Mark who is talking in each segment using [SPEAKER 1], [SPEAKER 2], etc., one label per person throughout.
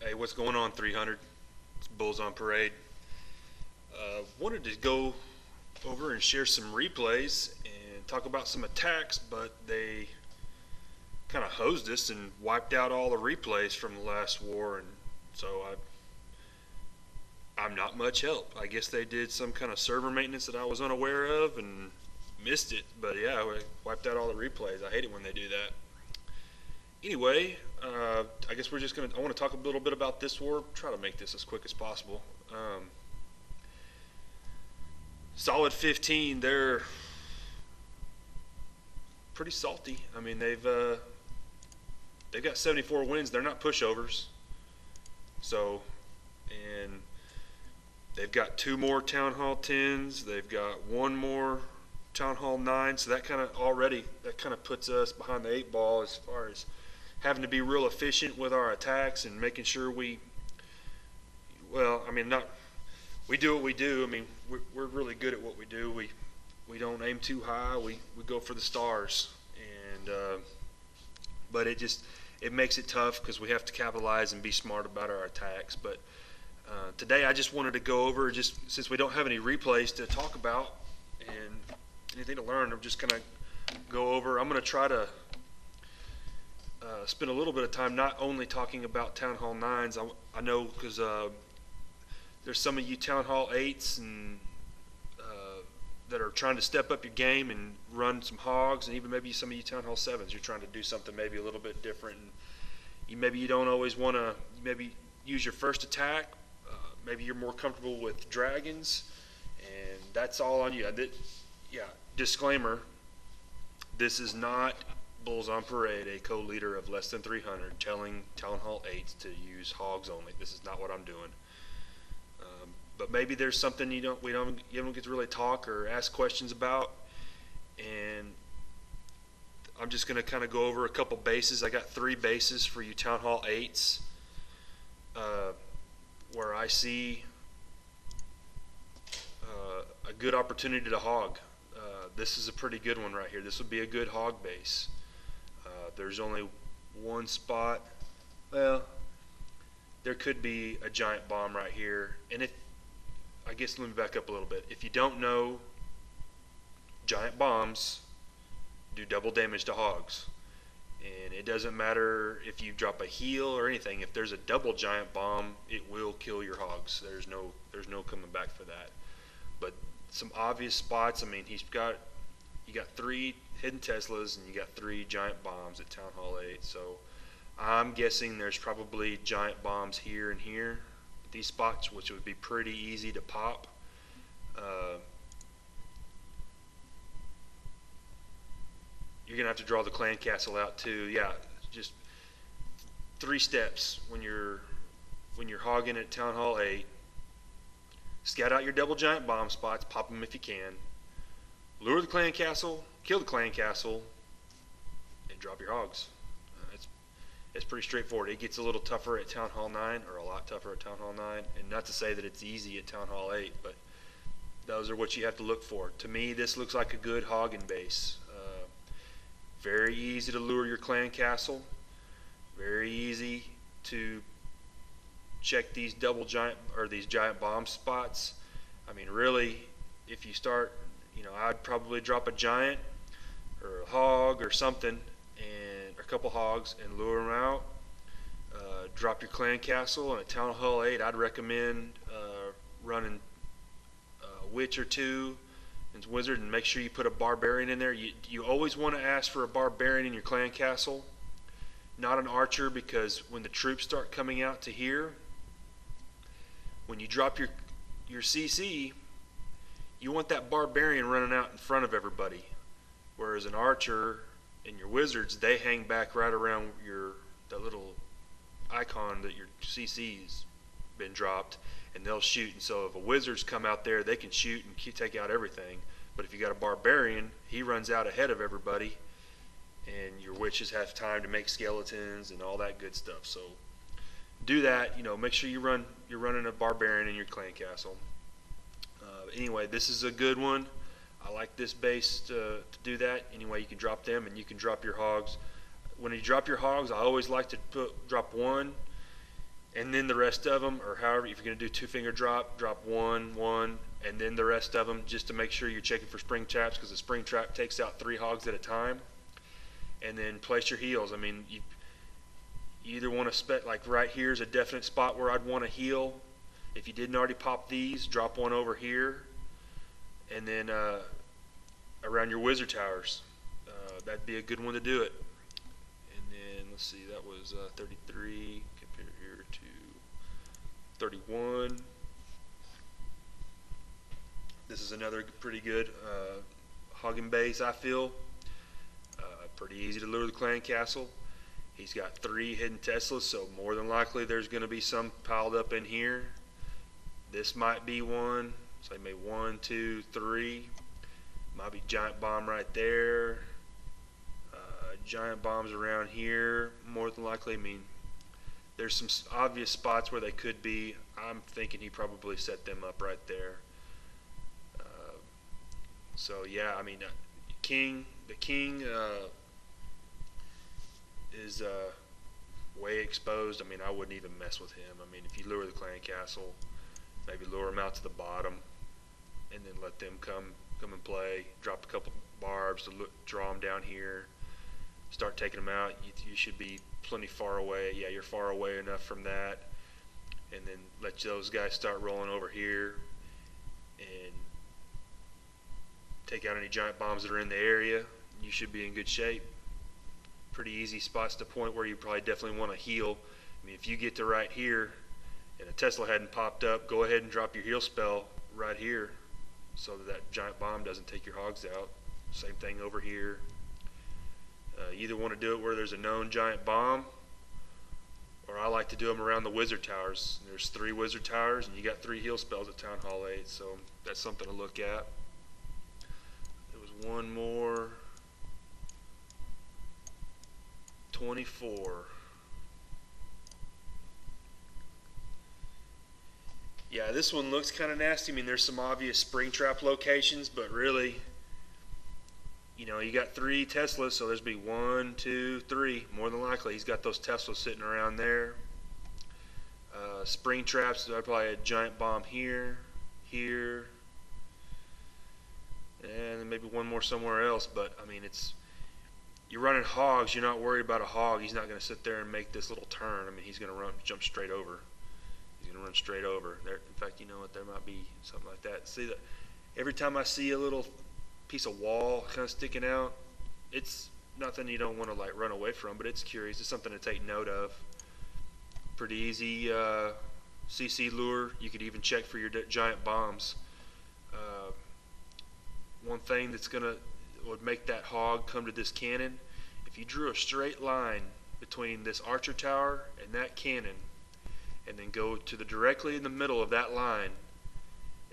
[SPEAKER 1] Hey, what's going on, 300? It's Bulls on Parade. Wanted to go over and share some replays and talk about some attacks, but they kind of hosed us and wiped out all the replays from the last war, and so I'm not much help. I guess they did some kind of server maintenance that I was unaware of and missed it, but yeah, we wiped out all the replays. I hate it when they do that. Anyway, I guess I want to talk a little bit about this war, try to make this as quick as possible. Solid 15, they're pretty salty. I mean, they've got 74 wins. They're not pushovers. So, and they've got 2 more Town Hall 10s. They've got 1 more Town Hall 9. So that kind of puts us behind the 8 ball as far as having to be real efficient with our attacks and making sure we do what we do. I mean, we're really good at what we do. We don't aim too high. We go for the stars, and but it makes it tough because we have to capitalize and be smart about our attacks. But today I just wanted to go over, just since we don't have any replays to talk about and anything to learn, I'm just gonna go over. I'm gonna try to spend a little bit of time not only talking about Town Hall 9s. I know because there's some of you Town Hall 8s and that are trying to step up your game and run some hogs, and even maybe some of you Town Hall 7s, you're trying to do something maybe a little bit different. And maybe you don't always want to maybe use your first attack. Maybe you're more comfortable with dragons, and that's all on you. Disclaimer, this is not Bulls on Parade, a co-leader of less than 300, telling Town Hall 8s to use hogs only. This is not what I'm doing. But maybe there's something you don't get to really talk or ask questions about, and I'm just going to kind of go over a couple bases. I got 3 bases for you Town Hall 8s where I see a good opportunity to hog. This is a pretty good one right here. This would be a good hog base. There's only one spot. Well, there could be a giant bomb right here. And I guess let me back up a little bit. If you don't know, giant bombs do double damage to hogs. And it doesn't matter if you drop a heal or anything. If there's a double giant bomb, it will kill your hogs. There's no coming back for that. But some obvious spots, I mean, you got 3 hidden Teslas and you got 3 giant bombs at Town Hall 8. So I'm guessing there's probably giant bombs here and here at these spots, which would be pretty easy to pop. You're gonna have to draw the clan castle out too. Yeah, just 3 steps when you're hogging at Town Hall 8. Scout out your double giant bomb spots, pop them if you can. Lure the clan castle, kill the clan castle, and drop your hogs. It's pretty straightforward. It gets a little tougher at Town Hall 9, or a lot tougher at Town Hall 9, and not to say that it's easy at Town Hall 8, but those are what you have to look for. To me, this looks like a good hogging base. Very easy to lure your clan castle. Very easy to check these these giant bomb spots. I mean, really, if you start, I'd probably drop a giant or a hog or something, and a couple hogs, and lure them out. Drop your clan castle, and at Town Hall 8, I'd recommend running a witch or 2 and wizard, and make sure you put a barbarian in there. You always want to ask for a barbarian in your clan castle, not an archer, because when the troops start coming out to here, when you drop your CC, you want that barbarian running out in front of everybody, whereas an archer and your wizards, they hang back right around that little icon that your CC's been dropped, and they'll shoot. And so if a wizard's come out there, they can shoot and take out everything. But if you got a barbarian, he runs out ahead of everybody, and your witches have time to make skeletons and all that good stuff. So do that. Make sure you're running a barbarian in your clan castle. Anyway, this is a good one. I like this base to do that. Anyway, you can drop them, and you can drop your hogs. When you drop your hogs, I always like to drop 1 and then the rest of them, or however, if you're going to do 2-finger drop one, and then the rest of them, just to make sure you're checking for spring traps, because the spring trap takes out 3 hogs at a time. And then place your heels. I mean, you either want to like right here is a definite spot where I'd want to heel. If you didn't already pop these, drop one over here, and then around your wizard towers. That'd be a good one to do it. And then let's see, that was 33 compared here to 31. This is another pretty good hogging base, I feel. Pretty easy to lure the clan castle. He's got 3 hidden Teslas, so more than likely there's going to be some piled up in here. This might be one. So maybe 1, 2, 3. Might be giant bomb right there. Giant bombs around here, more than likely. I mean, there's some obvious spots where they could be. I'm thinking he probably set them up right there. So yeah, I mean, the king is way exposed. I mean, I wouldn't even mess with him. I mean, if you lure the clan castle, maybe lure him out to the bottom, and then let them come and play. Drop a couple barbs to draw them down here. Start taking them out. You should be plenty far away. Yeah, you're far away enough from that. And then let those guys start rolling over here and take out any giant bombs that are in the area. You should be in good shape. Pretty easy spots to point where you probably definitely want to heal. I mean, if you get to right here and a Tesla hadn't popped up, go ahead and drop your heal spell right here so that giant bomb doesn't take your hogs out. Same thing over here. You either want to do it where there's a known giant bomb, or I like to do them around the wizard towers. There's 3 wizard towers, and you got 3 heal spells at Town Hall 8, so that's something to look at. There was one more. 24. Yeah, this one looks kind of nasty. I mean, there's some obvious spring trap locations, but really, you know, you got 3 Teslas, so there's be 1, 2, 3. More than likely, he's got those Teslas sitting around there. Spring traps, so I'd probably a giant bomb here, here, and maybe one more somewhere else. But I mean, you're running hogs. You're not worried about a hog. He's not going to sit there and make this little turn. I mean, he's going to jump straight over. He's going to run straight over. There, in fact, you know what? There might be something like that. See that? Every time I see a little piece of wall kind of sticking out, it's nothing you don't want to like run away from, but it's curious. It's something to take note of. Pretty easy CC lure. You could even check for your giant bombs. One thing that's would make that hog come to this cannon, if you drew a straight line between this archer tower and that cannon, and then go to directly in the middle of that line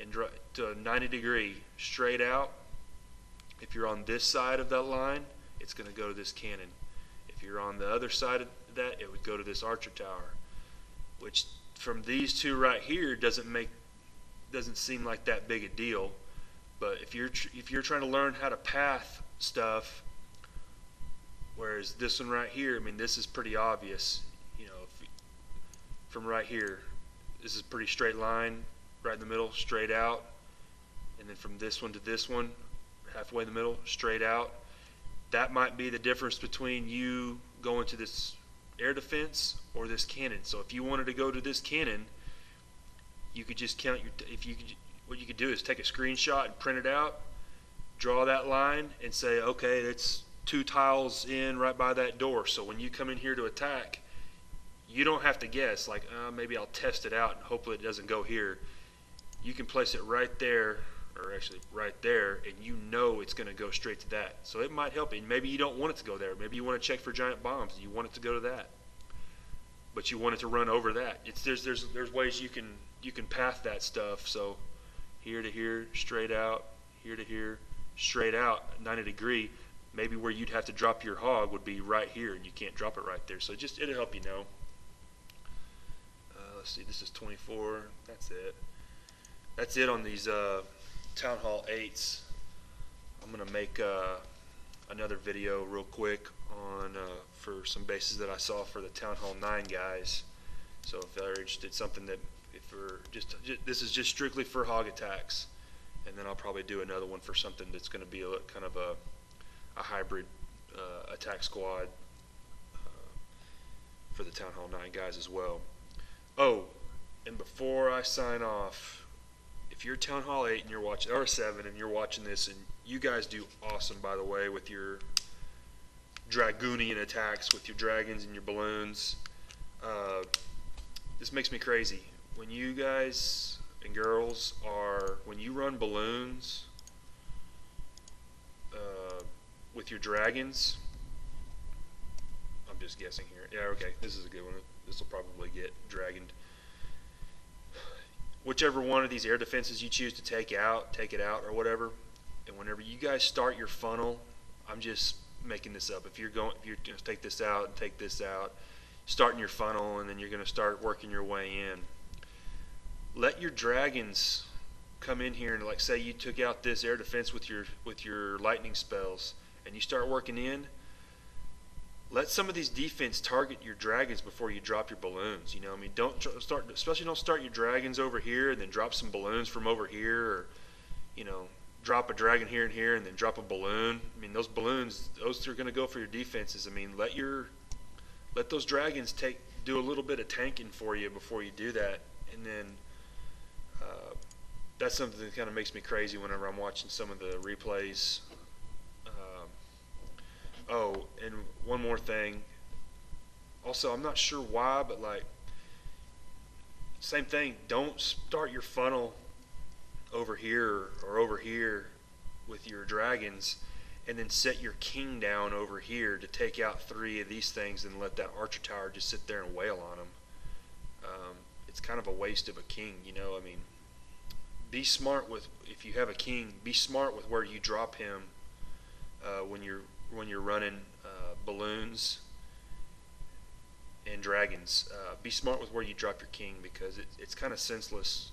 [SPEAKER 1] and draw to a 90-degree straight out. If you're on this side of that line, it's going to go to this cannon. If you're on the other side of that, it would go to this archer tower, which from these 2 right here doesn't seem like that big a deal. But if you're trying to learn how to path stuff, whereas this one right here, I mean, this is pretty obvious. You know, from right here, this is a pretty straight line, right in the middle, straight out, and then from this one to this one, halfway in the middle, straight out. That might be the difference between you going to this air defense or this cannon. So if you wanted to go to this cannon, you could just count what you could do is take a screenshot and print it out, draw that line, and say, okay, it's 2 tiles in right by that door. So when you come in here to attack, you don't have to guess, like, maybe I'll test it out and hopefully it doesn't go here. You can place it right there, or actually right there, and you know it's going to go straight to that. So it might help you. Maybe you don't want it to go there. Maybe you want to check for giant bombs and you want it to go to that, but you want it to run over that. There's ways you can path that stuff. So here to here, straight out, here to here, straight out, 90-degree. Maybe where you'd have to drop your hog would be right here, and you can't drop it right there. So it'll help you know. Let's see, this is 24. That's it. That's it on these Town Hall 8s. I'm gonna make another video real quick on for some bases that I saw for the Town Hall 9 guys. So if they're interested, something that if we're this is just strictly for hog attacks, and then I'll probably do another one for something that's going to be kind of a hybrid attack squad for the Town Hall 9 guys as well. Oh, and before I sign off, if you're Town Hall 8 and you're watching, or 7 and you're watching this, and you guys do awesome, by the way, with your Dragoonian attacks, with your dragons and your balloons. This makes me crazy. When you guys and girls when you run balloons with your dragons, I'm just guessing here. Yeah, okay, this is a good one. This will probably get dragoned. Whichever one of these air defenses you choose to take it out or whatever. And whenever you guys start your funnel, I'm just making this up. If you're going to take this out and take this out, starting your funnel, and then you're going to start working your way in. Let your dragons come in here, and like say you took out this air defense with your lightning spells, and you start working in. Let some of these defense target your dragons before you drop your balloons. You know, I mean, especially don't start your dragons over here and then drop some balloons from over here, or you know, drop a dragon here and here and then drop a balloon. I mean, those balloons, those are going to go for your defenses. I mean, let those dragons do a little bit of tanking for you before you do that, and then that's something that kind of makes me crazy whenever I'm watching some of the replays. Oh, and one more thing. Also, I'm not sure why, but like, same thing. Don't start your funnel over here or over here with your dragons, and then set your king down over here to take out 3 of these things, and let that archer tower just sit there and wail on them. It's kind of a waste of a king, you know. I mean, be smart with, if you have a king, be smart with where you drop him when you're running balloons and dragons. Be smart with where you drop your king, because it's kind of senseless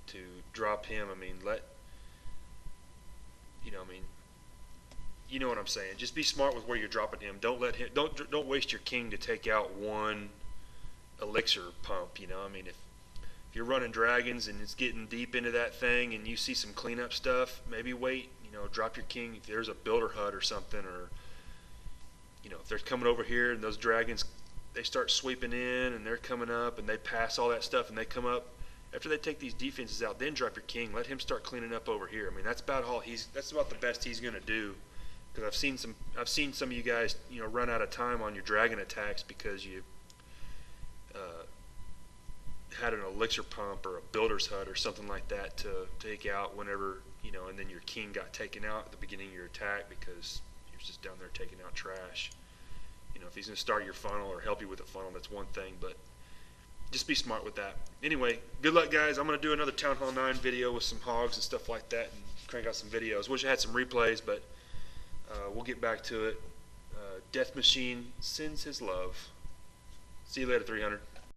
[SPEAKER 1] to drop him. I mean, you know what I'm saying. Just be smart with where you're dropping him. Don't waste your king to take out one elixir pump. You know, I mean, if you're running dragons and it's getting deep into that thing, and you see some cleanup stuff, maybe wait. You know, drop your king if there's a builder hut or something, or you know, if they're coming over here and those dragons, they start sweeping in and they're coming up and they pass all that stuff and they come up. After they take these defenses out, then drop your king. Let him start cleaning up over here. I mean, that's about the best he's going to do. Because I've seen some of you guys, you know, run out of time on your dragon attacks because you had an elixir pump or a builder's hut or something like that to take out whenever, you know, and then your king got taken out at the beginning of your attack because he was just down there taking out trash. You know, if he's going to start your funnel or help you with a funnel, that's one thing, but just be smart with that. Anyway, good luck, guys. I'm going to do another Town Hall 9 video with some hogs and stuff like that, and crank out some videos. Wish I had some replays, but we'll get back to it. Death Machine sends his love. See you later, 300.